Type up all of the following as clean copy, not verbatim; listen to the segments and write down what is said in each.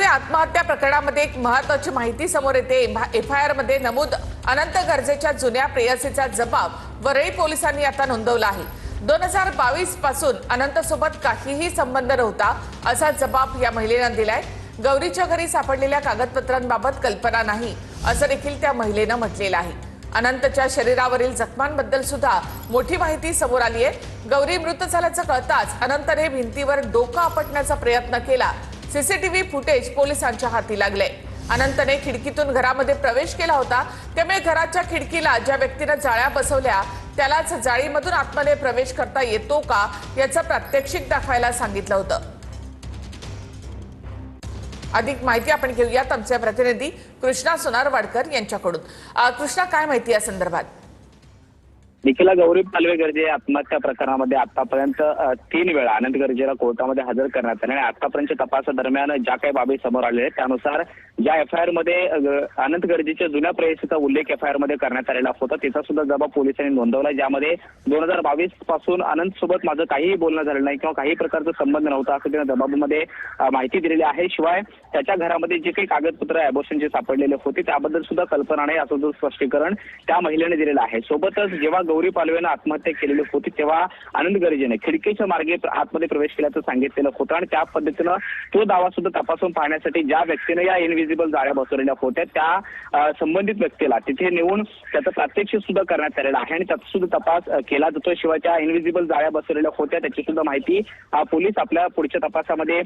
आत्महत्या प्रकरणामध्ये एक महत्त्वाची माहिती समोर येते। एफआयआर मध्ये नमूद अनंत गर्जेच्या जुन्या प्रेयसीचा जबाब वरळी पोलिसांनी आता नोंदवला आहे। 2022 पासून अनंत सोबत काहीही संबंध नव्हता असा जबाब या महिलेने दिलाय। गौरीच्या घरी सापडलेल्या कागदपत्रांबाबत कल्पना नाही असं देखील त्या महिलेने म्हटलेलं आहे। अनंतच्या शरीरावरील जखमांबद्दल सुद्धा मोठी माहिती समोर आली आहे। गौरी मृत झाल्याचं कळताच अनंतने भिंतीवर डोकं आपटण्याचा प्रयत्न केला। सीसीटीव्ही फुटेज पोलिसांच्या हाती लागले। अनंतने खिडकीतून घरामध्ये प्रवेश केला होता, त्यामुळे घराच्या खिडकीला ज्या व्यक्तीने जाळ्या बसवल्या त्यालाच जाळीमधून आतमध्ये प्रवेश करता येतो का याचं प्रात्यक्षिक दाखवायला सांगितलं होतं। अधिक माहिती आपण घेऊयात आमचे प्रतिनिधी कृष्णा सोनारवाडकर यांच्याकडून। कृष्णा, काय माहिती या संदर्भात? निखिला, गौरी पालवे गर्जे आत्महत्या प्रकरणामध्ये आतापर्यंत 3 वेळा अनंत गर्जेला कोर्टामध्ये हजर करण्यात आले आणि आतापर्यंत तपासादरम्यान ज्या काही बाबी समोर आलेल्या आहेत त्यानुसार ज्या एफआयआर मध्ये अनंत गर्जेच्या जुन्या प्रेयसीचा उल्लेख एफआयआर मध्ये करण्यात आलेला होता त्याचा सुद्धा जबाब पोलिसांनी नोंदवला, ज्यामध्ये 2022 पासून अनंत सोबत माझं काहीही बोलणं झालं नाही किंवा काही प्रकारचा संबंध नव्हता असं त्या जबाबामध्ये माहिती दिलेली आहे। शिवाय त्याच्या घरामध्ये जे काही कागदपत्र अबॉर्शनचे सापडलेले होते त्याबद्दल सुद्धा कल्पना नाही असं जो स्पष्टीकरण त्या महिलेने दिलेलं आहे। सोबतच जेव्हा गौरी पालवेनं आत्महत्या केलेली होती तेव्हा अनंत गर्जेने खिडकीच्या मार्गे आतमध्ये प्रवेश केल्याचं सांगितलेलं होतं आणि त्या पद्धतीनं तो दावा सुद्धा तपासून पाहण्यासाठी ज्या व्यक्तीने या इनव्हिजिबल जाळ्या बसवलेल्या होत्या त्या संबंधित व्यक्तीला तिथे नेऊन त्याचं प्रात्यक्षिक सुद्धा करण्यात आलेलं आहे आणि त्याचा सुद्धा तपास केला जातो। शिवाय त्या इनव्हिजिबल जाळ्या बसवलेल्या होत्या त्याची सुद्धा माहिती पोलीस आपल्या पुढच्या तपासामध्ये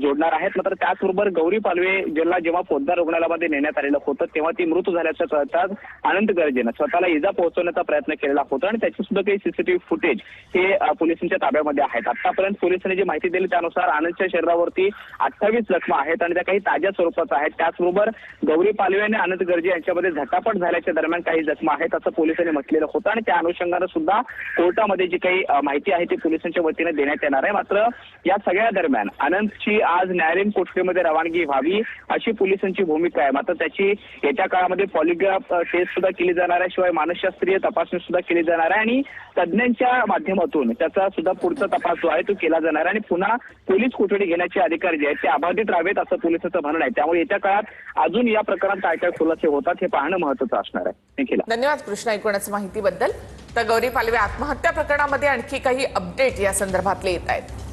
जोडणार आहेत। मात्र त्याचबरोबर गौरी पालवे ज्याला जेव्हा पोद्दार रुग्णालयामध्ये नेण्यात आलेलं होतं तेव्हा ती मृत झाल्याचं कळताच अनंत गर्जेनं स्वतःला इजा पोहोचवण्याचा प्रयत्न केलेला होता आणि त्याचे सुद्धा काही सीसीटीव्ही फुटेज हे पोलिसांच्या ताब्यामध्ये आहेत। आतापर्यंत पोलिसांनी जी माहिती दिली त्यानुसार अनंतच्या शरीरावरती 28 जखमा आहेत आणि त्या काही ताज्या स्वरूपाच्या आहेत। त्याचबरोबर गौरी पालवे आणि अनंत गर्जे यांच्यामध्ये झटापट झाल्याच्या दरम्यान काही जखमा आहेत असं पोलिसांनी म्हटलेलं होतं आणि त्या अनुषंगाने सुद्धा कोर्टामध्ये जी काही माहिती आहे ती पोलिसांच्या वतीने देण्यात येणार आहे। मात्र या सगळ्या दरम्यान अनंतची आज न्यायालयीन कोठडीमध्ये रवानगी व्हावी अशी पोलिसांची भूमिका आहे। मात्र त्याची येत्या काळामध्ये पॉलिग्राफ टेस्ट सुद्धा केली जाणार आहे, शिवाय मानसशास्त्रीय तपासणी सुद्धा केली जाणार आहे आणि तज्ज्ञांच्या माध्यमातून त्याचा सुद्धा पुढचा तपास जो आहे तो केला जाणार आणि पुन्हा पोलीस कोठडी घेण्याचे अधिकार जे आहेत ते अबाधित राहावेत असं पोलिसांचं म्हणणं आहे। त्यामुळे येत्या काळात अजून या प्रकरणात काय काय खुलासे होतात हे पाहणं महत्त्वाचं असणार आहे। निखिला, धन्यवाद कृष्णा एकूणच माहितीबद्दल। तर गौरी पालवे आत्महत्या प्रकरणामध्ये आणखी काही अपडेट या संदर्भातले येत आहेत।